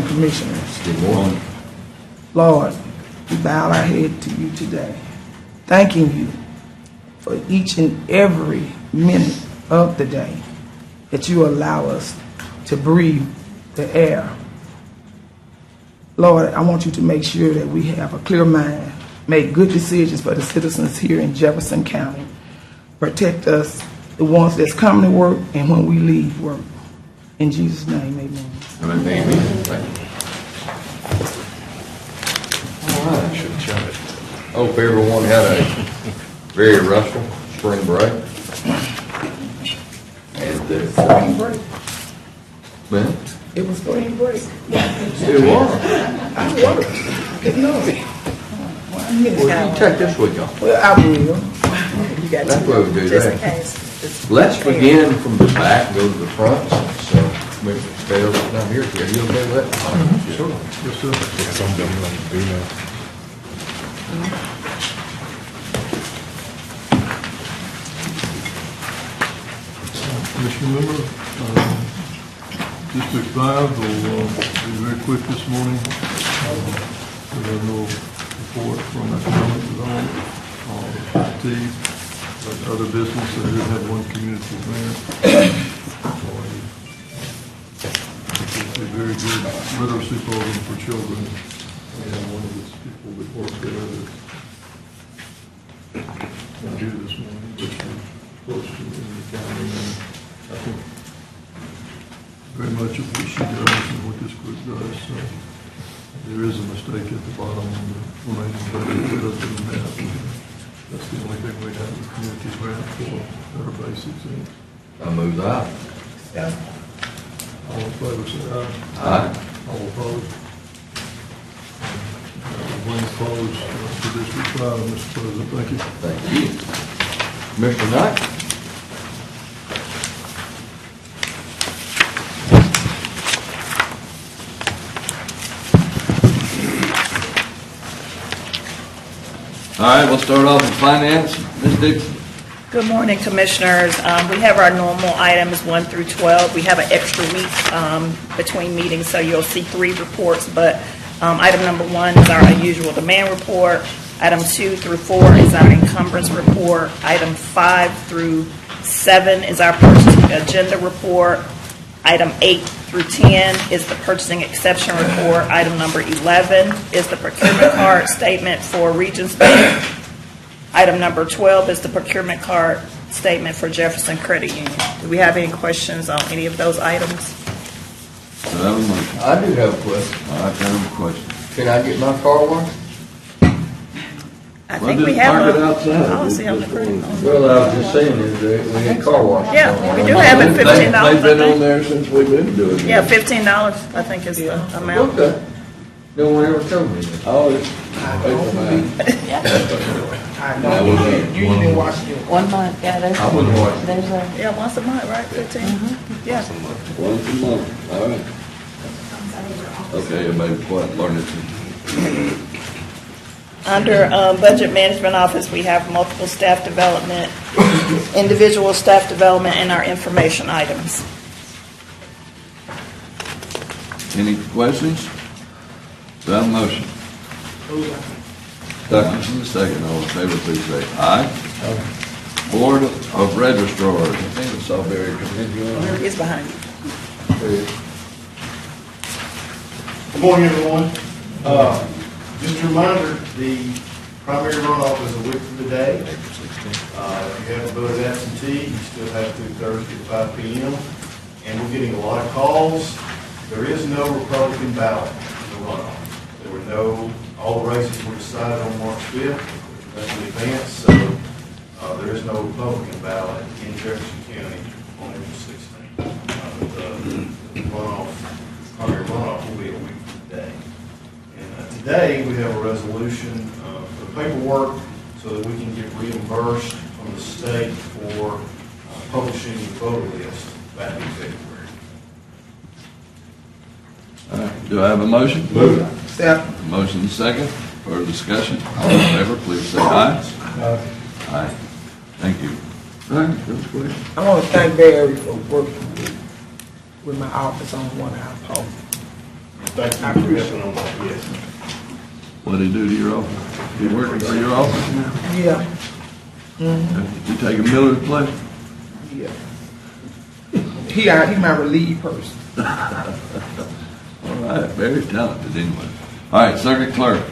Commissioners. Good morning. Lord, we bow our head to you today, thanking you for each and every minute of the day that you allow us to breathe the air. Lord, I want you to make sure that we have a clear mind, make good decisions for the citizens here in Jefferson County, protect us, the ones that's coming to work and when we leave work. In Jesus' name, amen. Amen. Thank you. All right. Hope everyone had a very restful spring break. And Spring break. man, It was spring break. it was. I worked. Didn't know it. Well, I missed Well, that you one. take this week off. Well, I will. You got That's to, what we do just in there. case. It's Let's prepared. begin from the back, go to the front. So, Mr. Scales, down here. Are you okay with that? Sure. Yes, sir. It's something I'm going to do now. Commissioner member, District 5 will be very quick this morning. We have no report from economic development, IT, but other business. They did have one community grant. It's a very good literacy program for children, and one of the people that work there that's here this morning, but she's close to in the county, and I think very much of what she does and what this group does. So there is a mistake at the bottom on the remaining budget, but other than that, that's the only thing we have with community grant for our basics. And I move that. all in favor, say aye. Aye. All opposed? When closed for District 5, Mr. President, thank you. Thank you. Mr. Knight? All right, we'll start off with finance. Ms. Dixon? Good morning, Commissioners. We have our normal items 1 through 12. We have an extra week between meetings, so you'll see 3 reports, but item number 1 is our unusual demand report. Item 2 through 4 is our encumbrance report. Item 5 through 7 is our purchasing agenda report. Item 8 through 10 is the purchasing exception report. Item number 11 is the procurement card statement for Regions Bank. Item number 12 is the procurement card statement for Jefferson Credit Union. Do we have any questions on any of those items? Do I have a motion? I do have a question. All right, I have a question. Can I get my car washed? I think we have Park it a outside. policy on the credit. Well, I was just saying, is that we need car wash. Yeah, we do have it $15. They've been I on think. there since we've been doing it. Yeah, $15, I think is the amount. Okay. No one ever told me that. Oh, it's. I know. You didn't watch it. 1 month, yeah, there's, I wouldn't watch it. there's a, Yeah, once a month, right, 15? Yeah. Once a month, all right. Okay, everybody quiet, learn it. Under Budget Management Office, we have multiple staff development, individual staff development, and our information items. Any questions? Do I have a motion? Second from the second, all in favor, please say aye. Board of Registrars, I think it's all very continuing. It's behind you. Good morning, everyone. Just a reminder, the primary runoff is a week from today. If you haven't voted absentee, you still have to Thursday at 5 p.m. And we're getting a lot of calls. There is no Republican ballot in the runoff. There were no, all the races were decided on March 5th, that's in advance, so there is no Republican ballot in Jefferson County on April 16th. The runoff, primary runoff will be a week from today. And today, we have a resolution for the paperwork so that we can get reimbursed from the state for publishing the voter list back in February. All right, do I have a motion? Step. Motion second, further discussion, all in favor, please say aye. Aye. Thank you. All right, that's great. I want to thank Barry for working with my office on 1 hour poll. Thank you for helping on that, yes. What did he do to your office? You working for your office now? Yeah, You take a Miller play? yeah. He my relief person. All right, very talented anyway. All right, circuit clerk.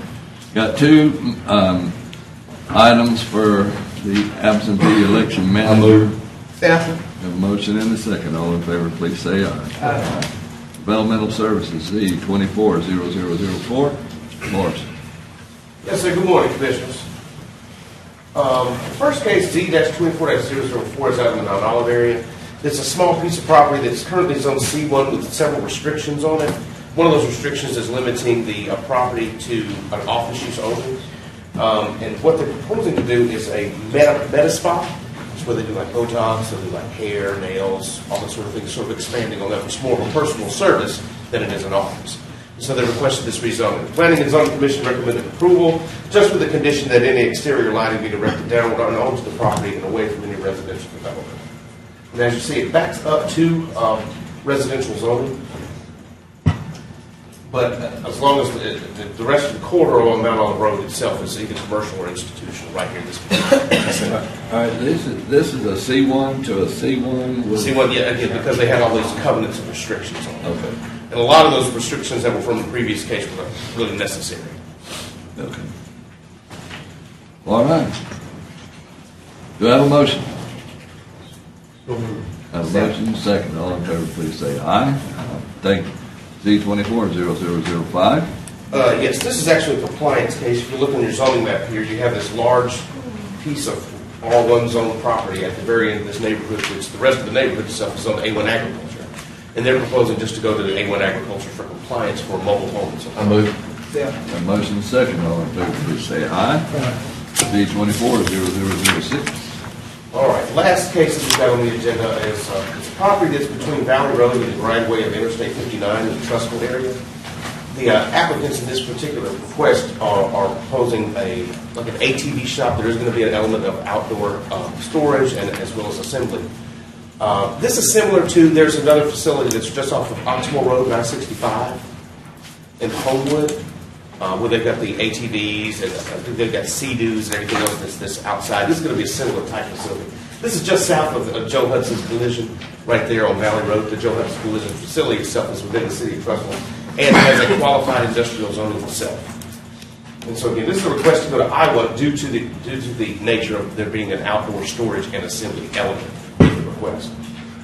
Got two items for the absentee election manager. Second. Have a motion and a second. All in favor, please say aye. Aye. Developmental Services, Z 240004. Morrison. Yes, sir. Good morning, Commissioners. First case, Z-24-004 is out in the Mount Olive area. It's a small piece of property that's currently zoned C1 with several restrictions on it. One of those restrictions is limiting the property to an office use only. And what they're proposing to do is a meta spa. It's where they do like Botox, they do like hair, nails, all that sort of thing, sort of expanding on that. It's more of a personal service than it is an office. So they requested this rezoning. The Planning and Zoning Commission recommended approval, just with the condition that any exterior lighting be directed downward and onto the property and away from any residential development. And as you see, it backs up to residential zoning. But as long as the rest of the corridor along Mount Olive Road itself is either commercial or institutional, right here in this. All right, this is a C1 to a C1. With See what? Yeah, again, because they had all these covenants and restrictions on it. Okay. And a lot of those restrictions that were from the previous case were really necessary. Okay. All right. Do I have a motion? So moved. Have a motion, second. All in favor, please say aye. Thank you. Z240005. Yes, this is actually a compliance case. If you look on your zoning map here, you have this large piece of R1 zone property at the very end of this neighborhood, which the rest of the neighborhood itself is on A1 agriculture. And they're proposing just to go to the A1 agriculture for compliance for mobile homes. I move. Yeah. A motion, second. All in favor, please say aye. Z240006. All right, last case that we've got on the agenda is it's a property that's between Valley Road and the right-of-way of Interstate 59 in the Trustful area. The applicants in this particular request are proposing like an ATV shop. There is going to be an element of outdoor storage and as well as assembly. This is similar to, there's another facility that's just off of Oxmoor Road, I-65 in Homewood, where they've got the ATVs and I think they've got Sea-Doos and everything else that's outside. This is going to be a similar type facility. This is just south of Joe Hudson's Collision, right there on Valley Road. The Joe Hudson's Collision facility itself is within the city of Trustful and has a qualified industrial zoning itself. And so again, this is a request to go to Iowa due to the nature of there being an outdoor storage and assembly element with the request.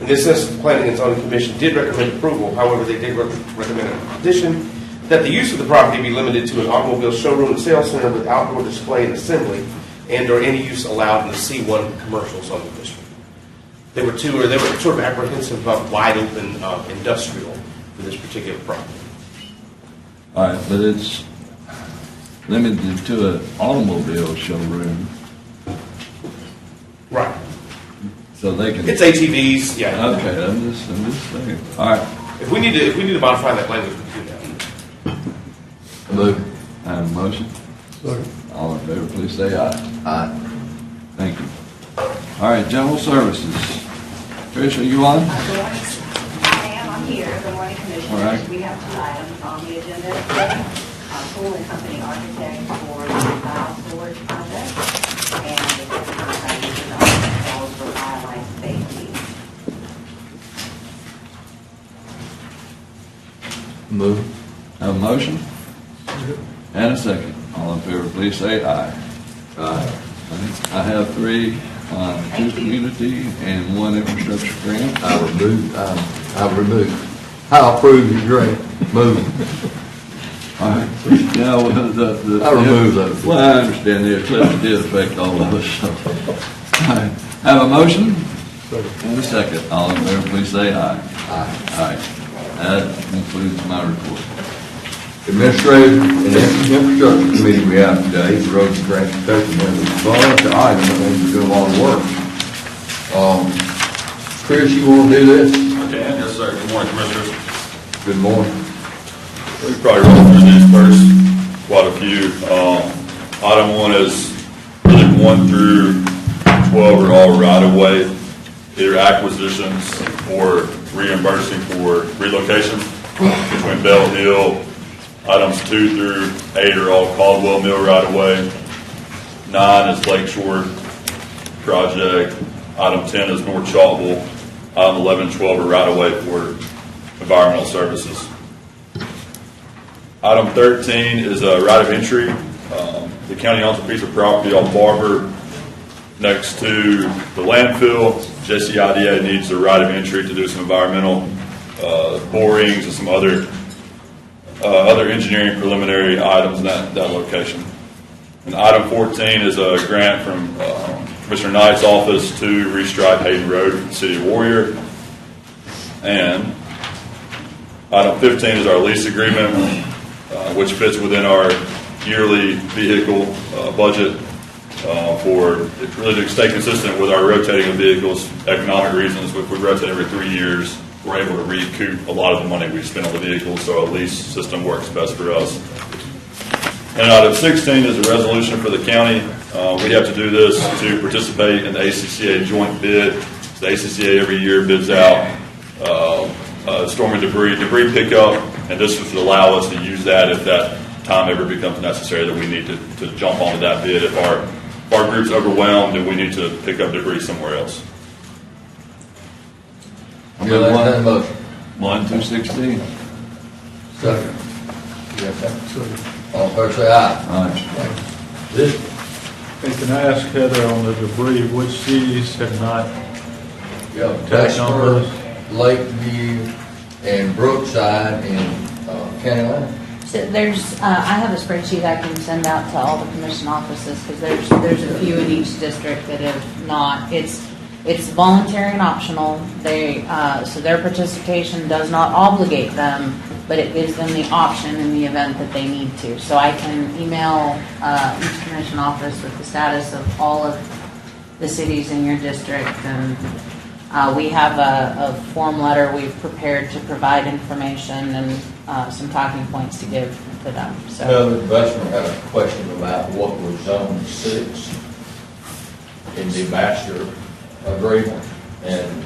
In this instance, the Planning and Zoning Commission did recommend approval. However, they did recommend a condition that the use of the property be limited to an automobile showroom and sales center with outdoor display and assembly, and or any use allowed in the C1 commercial zoning district. They were sort of apprehensive about wide open industrial for this particular property. All right, but it's limited to an automobile showroom, Right. so they can. It's ATVs, yeah. Okay, I'm just saying. All right. If we need to modify that language, we can do that. Move. I have a motion. Second. All in favor, please say aye. Aye. Thank you. All right, general services. Tricia, you on? I am. I'm here. Good morning, Commissioners. All right. We have two items on the agenda today. Pool and Company Architect for the file storage project, and the second contract is on calls for wildlife safety. Move. Have a motion? And a second. All in favor, please say aye. Aye. I have three, two community and one infrastructure grant. I'll approve your grant. Move. All right. Now, I remove those. Well, I understand the eclipse did affect all of us, so. All right. Have a motion? And a second. All in favor, please say aye. Aye. Aye. That concludes my report. Administrative and Infrastructure Committee we have today, the Roads and Transportation, and a bunch of items, I think we're doing a lot of work. Chris, you want to do this? Okay, yes, sir. Good morning, Commissioners. Good morning. We can probably roll through these first, quite a few. Item 1 is really 1 through 12 are all right-of-way, either acquisitions or reimbursing for relocation between Bell Hill Items 2 through 8 are all Caldwell Mill right-of-way. 9 is Lakeshore project. Item 10 is North Chalkville. Item 11 and 12 are right-of-way for environmental services. Item 13 is a right of entry. The county owns a piece of property on Barber next to the landfill. JCIDA needs the right of entry to do some environmental borings and some other engineering preliminary items in that location. And item 14 is a grant from Commissioner Knight's office to restripe Hayden Road for the city of Warrior. And item 15 is our lease agreement, which fits within our yearly vehicle budget for really to stay consistent with our rotating of vehicles, economic reasons. If we rotate every 3 years, we're able to recoup a lot of the money we spend on the vehicles, so a lease system works best for us. And item 16 is a resolution for the county. We have to do this to participate in the ACCA joint bid. The ACCA every year bids out storm and debris pickup, and this would allow us to use that if that time ever becomes necessary that we need to jump onto that bid if our group's overwhelmed and we need to pick up debris somewhere else. You'll entertain a motion. 1 through 16. Second. All in favor, say aye. Aye. This, hey, can I ask Heather on the debris, which cities have not Yeah, taxed on Vesper, this? Lakeview, and Brookside in County Line. So there's, I have a spreadsheet I can send out to all the commission offices, because there's a few in each district that have not. It's voluntary and optional. They, so their participation does not obligate them, but it gives them the option in the event that they need to. So I can email each commission office with the status of all of the cities in your district, and we have a form letter we've prepared to provide information and some talking points to give to them. So Another investment had a question about what was zone 6 in the master agreement, and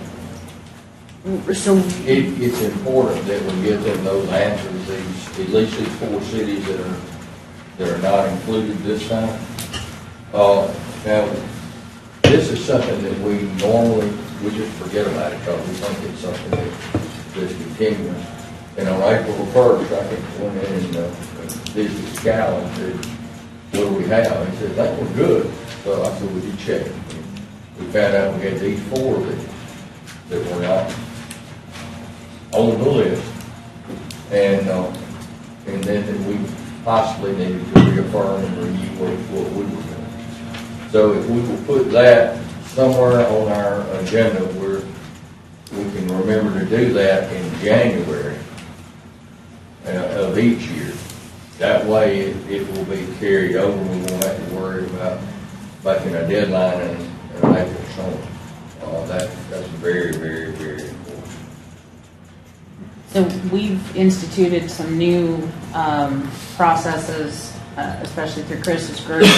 so it's important that we give them those answers. At least these 4 cities that are not included this time. Now, this is something that we normally just forget about it because we think it's something that's continuing. And on April 1st, I think went in and visited Scal and said, "What do we have?" He said, "That was good." So I said, "Would you check?" We found out we had these 4 that were not on the list, and then that we possibly needed to reaffirm and review what we were doing. So if we will put that somewhere on our agenda where we can remember to do that in January of each year, that way it will be carried over. We won't have to worry about making a deadline and April storm. That's very, very, very important. So we've instituted some new processes, especially through Chris's group,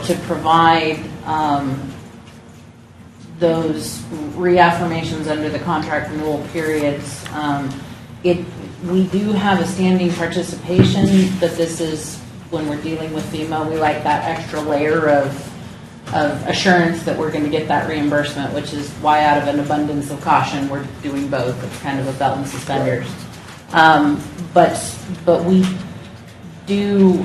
to provide those reaffirmations under the contract renewal periods. We do have a standing participation, but this is when we're dealing with FEMA, we like that extra layer of assurance that we're going to get that reimbursement, which is why, out of an abundance of caution, we're doing both. It's kind of a belt and suspenders. But we do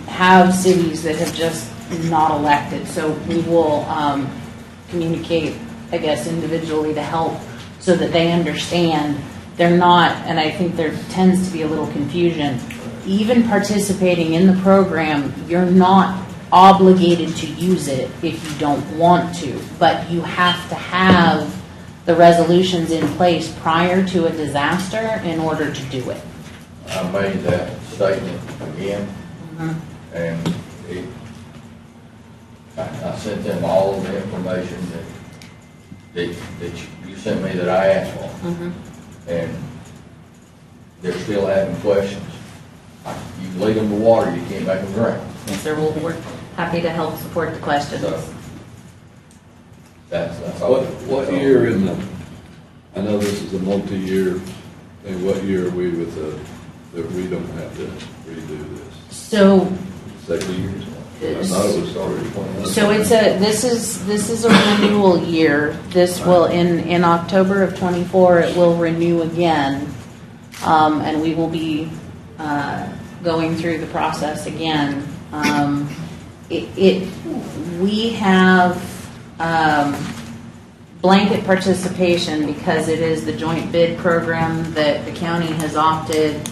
have cities that have just not elected, so we will communicate, I guess, individually to help so that they understand they're not, and I think there tends to be a little confusion. Even participating in the program, you're not obligated to use it if you don't want to, but you have to have the resolutions in place prior to a disaster in order to do it. I made that statement again, and I sent them all of the information that you sent me that I asked for, and they're still having questions. You lead them to water, you can't make them drink. Yes, sir. We're happy to help support the questions. So, that's all. What year in the, I know this is a multi-year, and what year are we with the that we don't have to redo this? So, Several years? I thought it was already 21. so this is a renewal year. This will, in October of '24, it will renew again. And we will be, going through the process again. We have, blanket participation because it is the joint bid program that the county has opted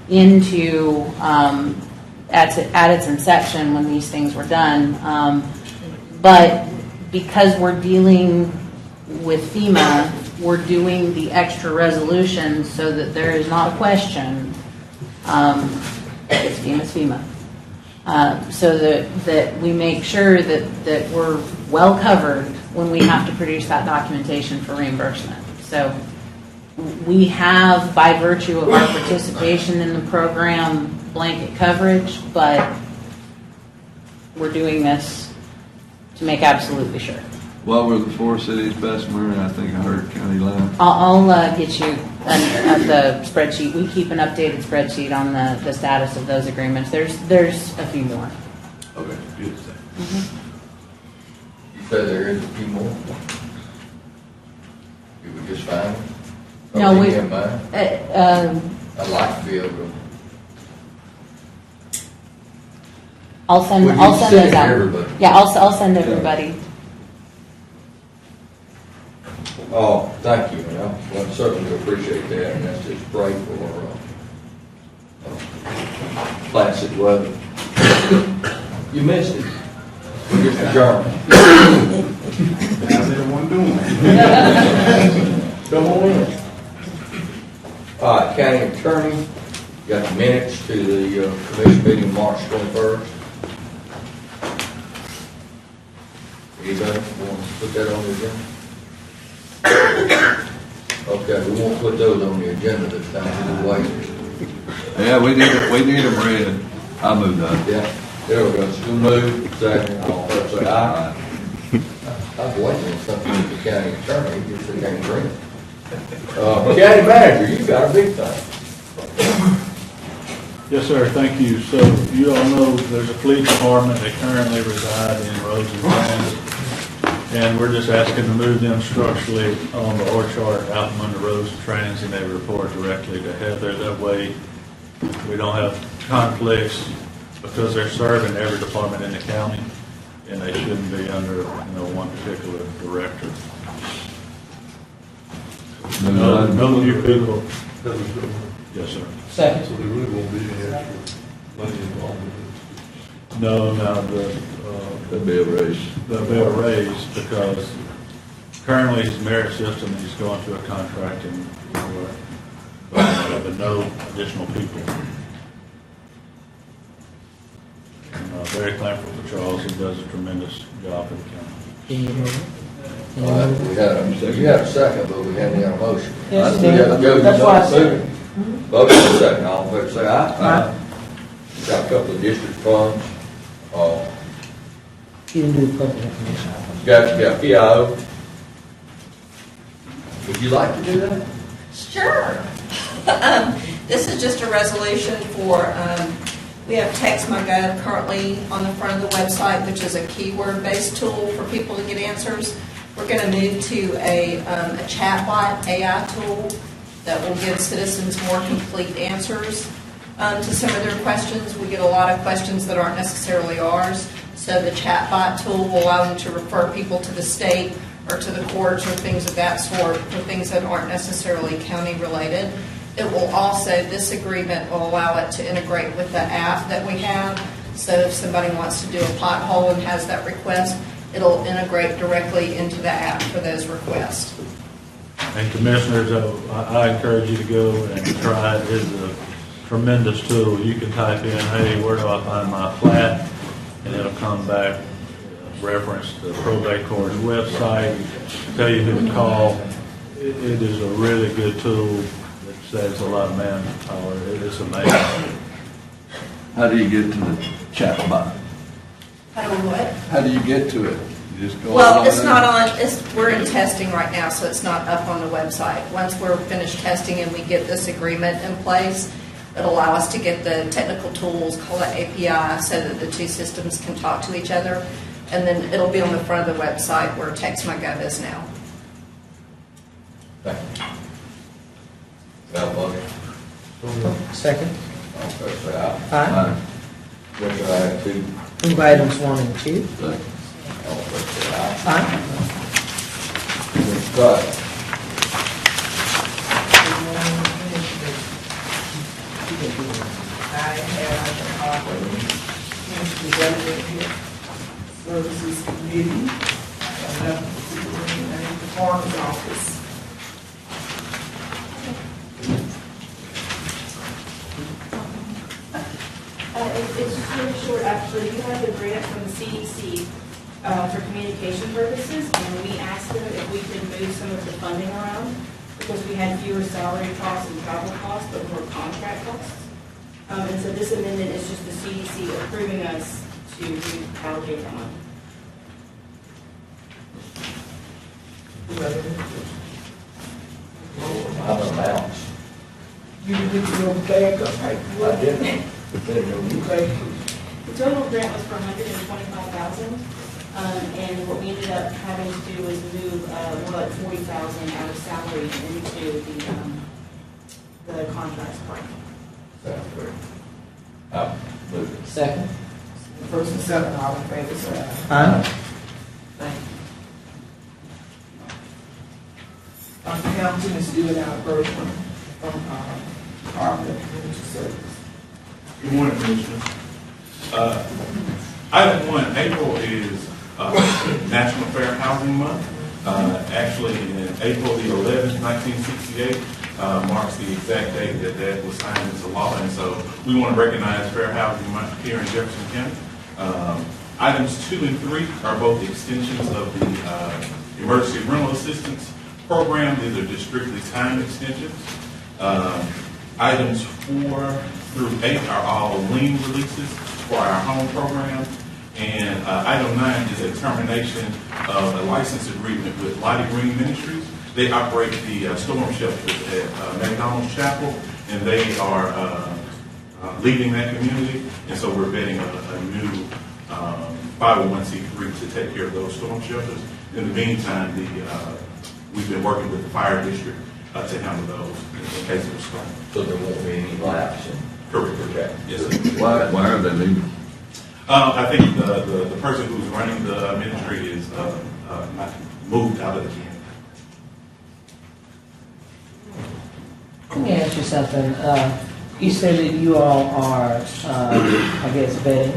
into, at its inception when these things were done. But because we're dealing with FEMA, we're doing the extra resolution so that there is not a question. It's FEMA. So that we make sure that we're well covered when we have to produce that documentation for reimbursement. So we have, by virtue of our participation in the program, blanket coverage, but we're doing this to make absolutely sure. What were the 4 cities, Bessemer, I think I heard County Line. I'll get you the spreadsheet. We keep an updated spreadsheet on the status of those agreements. There's a few more. Okay, good. You say there is a few more? You would just find them? No, Or we. you can buy them? I'd like to be able to. I'll send Would you those send it to out. everybody? Yeah, I'll send everybody. Oh, thank you, well, certainly appreciate that, and that's just great for, classic weather. You missed it. We just adjourned. How's everyone doing? Come on in. All right, county attorney, got the minutes to the commission meeting March 21st. Anybody want to put that on the agenda? Okay, we won't put those on the agenda this time, we'll wait. Yeah, we need them read. I moved on. Yeah, there we go, so move, second, all in favor, say aye. I'm waiting on something with the county attorney, you just can't bring it. County manager, you got a big thing. Yes, sir, thank you. So you all know there's a police department that currently reside in Roads and Transit. And we're just asking to move them structurally on the org chart out from under Roads and Trans, and they report directly to Heather. That way, we don't have conflicts because they're serving every department in the county, and they shouldn't be under, one particular director. No new people. Yes, sir. Second. So there really won't be any extra money involved with it? No, That'd be a raise. There'll be a raise because currently his merit system, he's going to a contracting, but no additional people. And, very thankful for Charles, he does a tremendous job for the county. All right, you had a second, but we hadn't got a motion. Yes, We got to go, that's why I said it. Motion and second, all in favor, say aye. Aye. Got a couple of district funds, You didn't do the public information. got PIO. Would you like to do that? Sure. This is just a resolution for, we have TextMyGov currently on the front of the website, which is a keyword-based tool for people to get answers. We're going to move to a chatbot AI tool that will give citizens more complete answers to some of their questions. We get a lot of questions that aren't necessarily ours. So the chatbot tool will allow them to refer people to the state or to the courts or things of that sort for things that aren't necessarily county related. It will also, this agreement will allow it to integrate with the app that we have. So if somebody wants to do a pothole and has that request, it'll integrate directly into the app for those requests. And commissioners, I encourage you to go and try it. It's a tremendous tool. You can type in, hey, where do I find my plat? And it'll come back, reference the probate court's website, tell you who to call. It is a really good tool that saves a lot of manpower. It's amazing. How do you get to the chatbot? I don't know what. How do you get to it? You just go Well, online? it's not on, we're in testing right now, so it's not up on the website. Once we're finished testing and we get this agreement in place, It'll allow us to get the technical tools, call it API, so that the two systems can talk to each other. And then it'll be on the front of the website where TextMyGov is now. Thank you. Got a motion? Second. All in favor, say aye. Aye. Motion item two. Move items 1 and 2. All in favor, say aye. Aye. Right. I have, Services Committee, another superintendent, the coroner's office. It's really short, actually. You have a grant from the CDC for communication purposes, and we asked them if we could move some of the funding around because we had fewer salary costs and travel costs, but more contract costs. And so this amendment is just the CDC approving us to allocate that money. I'm announced. You can get your bag up, right? I didn't. Okay. The total grant was for $125,000, and what we ended up having to do was move more like $40,000 out of salary into the contracts part. Sounds great. I'll move it. Second. First and second, all in favor, say aye. Aye. Thank you. Dr. Hamilton is doing our version from Department of Community Service. Good morning, Commissioner. Item 1, April is National Fair Housing Month. Actually, in April the 11th, 1968, marks the exact date that was signed into law, and so we want to recognize Fair Housing Month here in Jefferson County. Items 2 and 3 are both extensions of the Emergency Rental Assistance Program. These are just strictly time extensions. Items 4 through 8 are all lien releases for our home program. And item 9 is a termination of a license agreement with Lottie Green Ministries. They operate the storm shelters at McDonald's Chapel, and they are leading that community. And so we're vetting a new 501c3 to take care of those storm shelters. In the meantime, we've been working with the fire district to handle those in case of a storm. So there won't be any lapse in. Correct. Okay. Yes, sir. Why are they leaving? I think the person who's running the ministry is moved out of the camp. Let me ask you something. You said that you all are, I guess, vetting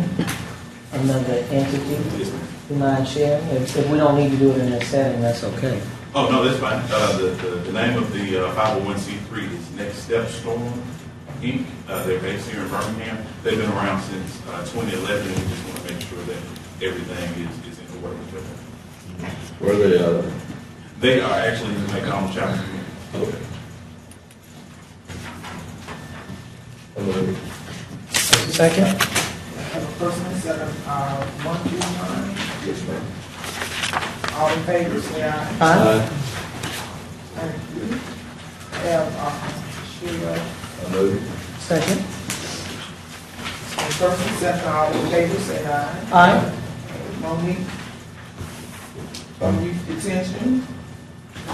another entity. Yes, ma'am. You mind sharing? If we don't need to do it in this setting, that's okay. Oh, no, that's fine. The name of the 501c3 is Next Step Storm, Inc. They're based here in Birmingham. They've been around since 2011, and we just want to make sure that everything is in order with them. Where are they at? They are actually in the McDonald's Chapel. Okay. I'll move it. Second. I have a first and second, 1 through 9. Yes, ma'am. All in favor, say aye. Aye. Thank you. I have, Sheila. I'll move it. Second. First and second, all in favor, say aye. Aye. Monique detention.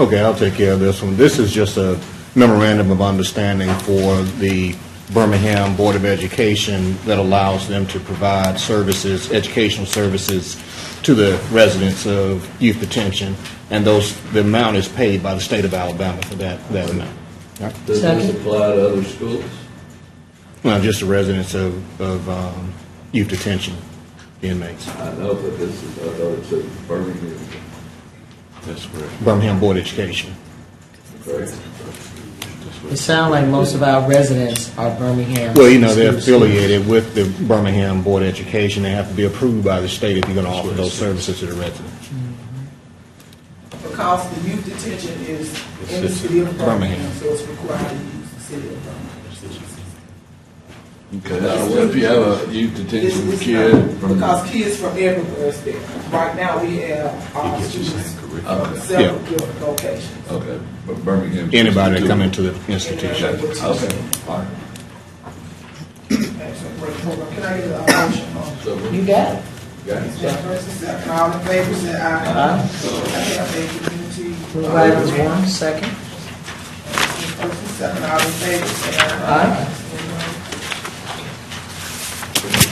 Okay, I'll take care of this one. This is just a memorandum of understanding for the Birmingham Board of Education that allows them to provide services, educational services, to the residents of youth detention, and the amount is paid by the state of Alabama for that amount. All right? Does this apply to other schools? Well, just the residents of youth detention inmates. I know, but this is, I thought it said Birmingham. That's correct. Birmingham Board of Education. Correct. It sounds like most of our residents are Birmingham. Well, they're affiliated with the Birmingham Board of Education. They have to be approved by the state if you're going to offer those services to the residents. Because the youth detention is in the city of Birmingham, so it's required to use the city of Birmingham. Okay, now, what if you have a youth detention This is kid not- from... Because kids from everywhere is there. Right now, we have students from Okay. several different locations. Okay, but Birmingham... Anybody that come into the institution. Okay, all right. Wait, hold on, can I get a motion on? So we You got it. got it. First and second, all in favor, say aye. Aye. Thank you, Move items one, second. First and second, all in favor, say aye. Aye.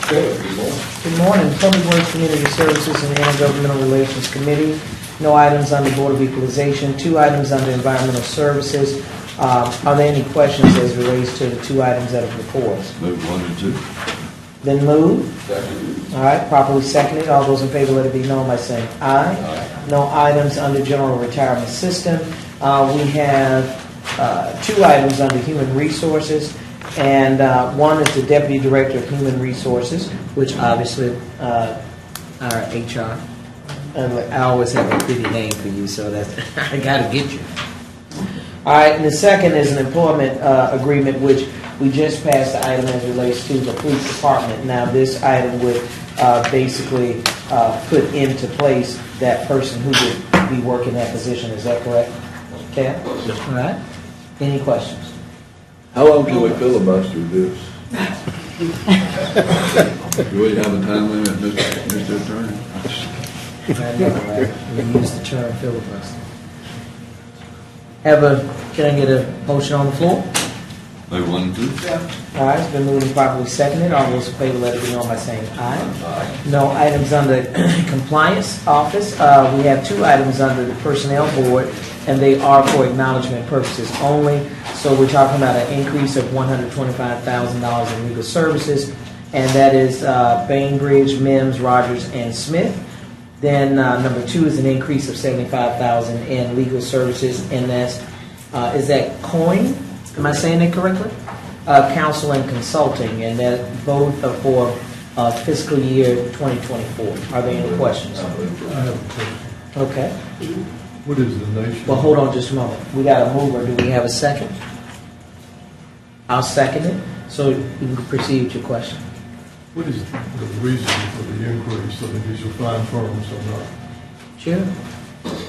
Good morning. Good morning, Public Works, Community Services, and Intergovernmental Relations Committee. No items under Board of Equalization, 2 items under Environmental Services. Are there any questions as relates to the 2 items that are before us? Move 1 and 2. Then move. Second. All right, properly seconded. All those in favor, let it be known by saying aye. Aye. No items under General Retirement System. We have 2 items under Human Resources, and one is the Deputy Director of Human Resources, which obviously our HR. I always have a pretty name for you, so that's I got to get you. All right, and the second is an employment agreement, which we just passed the item as relates to the police department. Now, this item would basically put into place that person who would be working that position. Is that correct? Okay. All right. Any questions? How long can we filibuster this? Do we have a time limit, Mr. Attorney? I know, right? We use the term filibuster. Can I get a motion on the floor? Move 1 and 2. All right, it's been moved and properly seconded. All those in favor, let it be known by saying aye. No items under Compliance Office. We have 2 items under the Personnel Board, and they are for acknowledgement purposes only. So we're talking about an increase of $125,000 in legal services, and that is Bainbridge, Mims, Rogers, and Smith. Then number 2 is an increase of $75,000 in legal services, and that's is that COIN? Am I saying that correctly? Counsel and consulting, and that both are for fiscal year 2024. Are there any questions? I have a question. Okay. What is the nation? Well, hold on just a moment. We got a mover. Do we have a second? I'll second it, so you can proceed with your question. What is the reason for the increase? I mean, these are fine firms or not? Sure.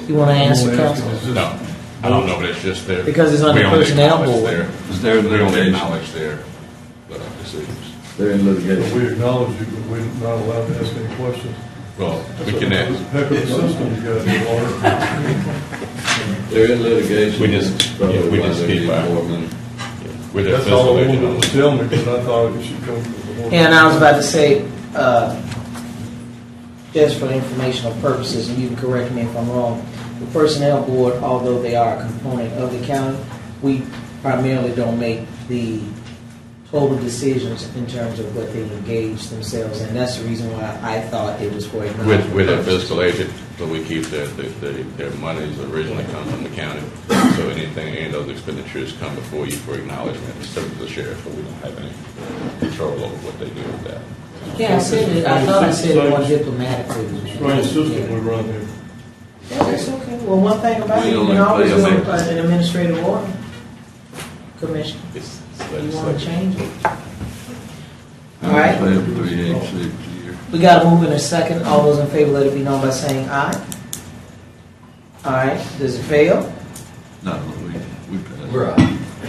You want to answer, I'm asking, Counsel? is this- No, I don't know, but it's just there. Because it's under We only Personnel acknowledge Board. their- Is there We only litigation? acknowledge their decisions. They're in But litigation. we acknowledge you, but we're not allowed to ask any questions. Well, we can That's a ask. heck of a system you got here, Laura. They're in litigation. We just- Probably yeah, we why just they keep need our- more money. With their That's all I fiscal agent wanted on to it. tell me, but I thought it should come from the board. And I was about to say, just for informational purposes, and you can correct me if I'm wrong, the Personnel Board, although they are a component of the county, we primarily don't make the total decisions in terms of what they engage themselves in. That's the reason why I thought it was for acknowledgement With their purposes. fiscal agent, but we keep their monies originally come from the county. So anything, any of those expenditures come before you for acknowledgement, except for the sheriff, but we don't have any control over what they do with that. Yeah, I said it, I thought I said it more diplomatically. Strange system we run here. Yeah, that's okay. Well, one thing about it, you We can only always pay do them an administrative order, Commissioner. It's You want to legislation. change it? All right. Pay up to 386 a year. We got to move in a second. All those in favor, let it be known by saying aye. All right. Does it fail? No, we passed. We're out.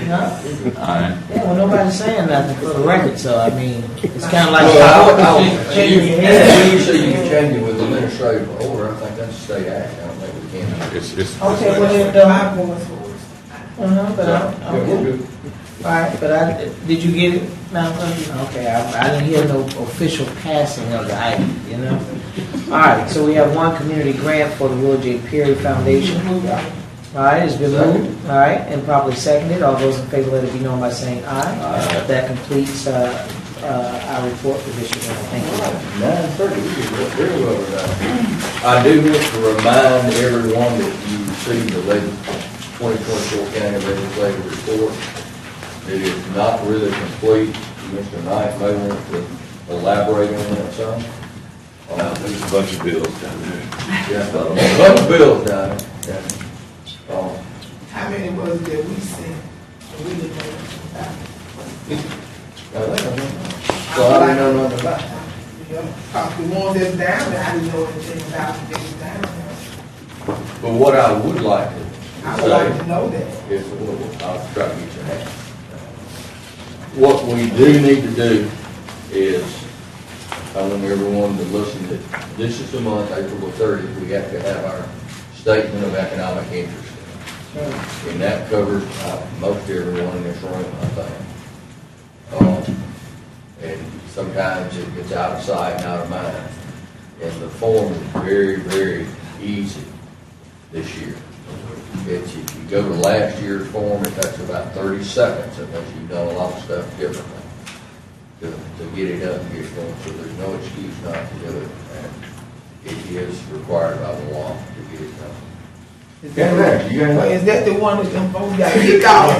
No. Aye. Yeah, well, nobody's saying nothing for the record, so I mean, it's kind of like shaking your When head. you say you can change it with administrative order, I think that's state action. I don't think we can. It's Okay, well, then, but Yeah, we're okay. good. All right, but did you get it, Malcolm? Okay, I didn't hear no official passing of the item, you know? All right, so we have one community grant for the Will J. Perry Foundation. All right, it's been moved, all right, and properly seconded. All those in favor, let it be known by saying aye. That completes our report for this year. Thank you. 9:30, we did very well today. I do want to remind everyone that you received the 2024 County Legislative Report. It is not really complete. Mr. Knight may want to elaborate on that some. There's a bunch of bills down there. Yeah, a bunch of bills down there. Yeah. How many was there we sent? We didn't know about. So I didn't know nothing about it. You know, the ones that's down there, I didn't know anything about it, they was down there. But what I would like I to would like to say know that. is, I'll try to get your hand. What we do need to do is, I want everyone to listen that this is the month, April the 30th, we have to have our statement of economic interest. And that covers most everyone in this room, I think. And sometimes it gets out of sight and out of mind. And the form is very, very easy this year. If you go to last year's form, it takes about 30 seconds unless you've done a lot of stuff differently to get it up and get it going. So there's no excuse not to do it. And it is required by the law to get it done. Is that the one that them folks got kicked out?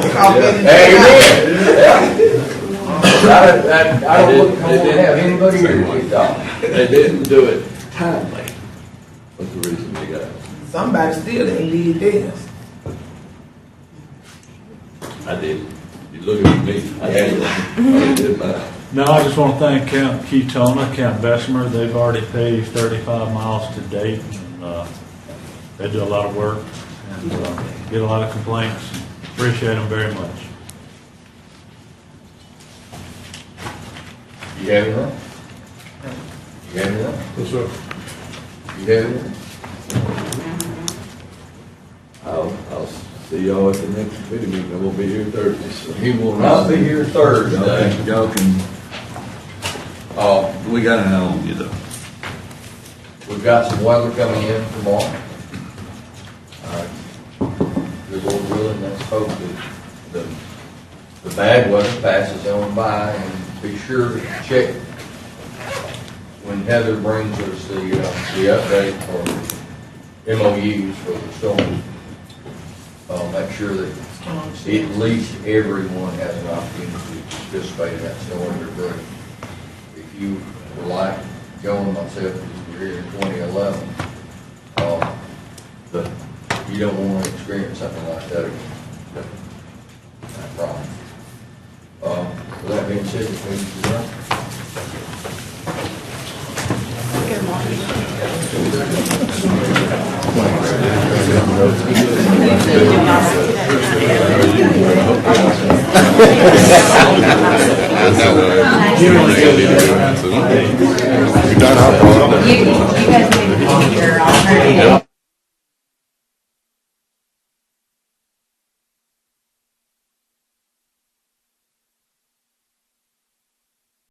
I don't want to have anybody here to get off. They didn't do it timely. What's the reason they got it? Somebody still ain't did theirs. I did. You look at me. I did mine. No, I just want to thank Count Ketona, Count Bessemer. They've already paved 35 miles to date, and they do a lot of work and get a lot of complaints. Appreciate them very much. You have anything? You have anything? Yes, sir. You have anything? I'll see y'all at the next committee meeting. I won't be here Thursday. So. He will not be here Thursday. Y'all can. We got an eye on you though. We've got some weather coming in tomorrow. Good Lord willing, let's hope that the bad weather passes on by, and be sure to check when Heather brings us the update for MOUs for the storm. Make sure that at least everyone has an opportunity to participate in that storm debris. If you would like, Joe and myself, we were here in 2011, but you don't want to experience something like that again. I promise. With that being said, the meeting's adjourned. You done our part.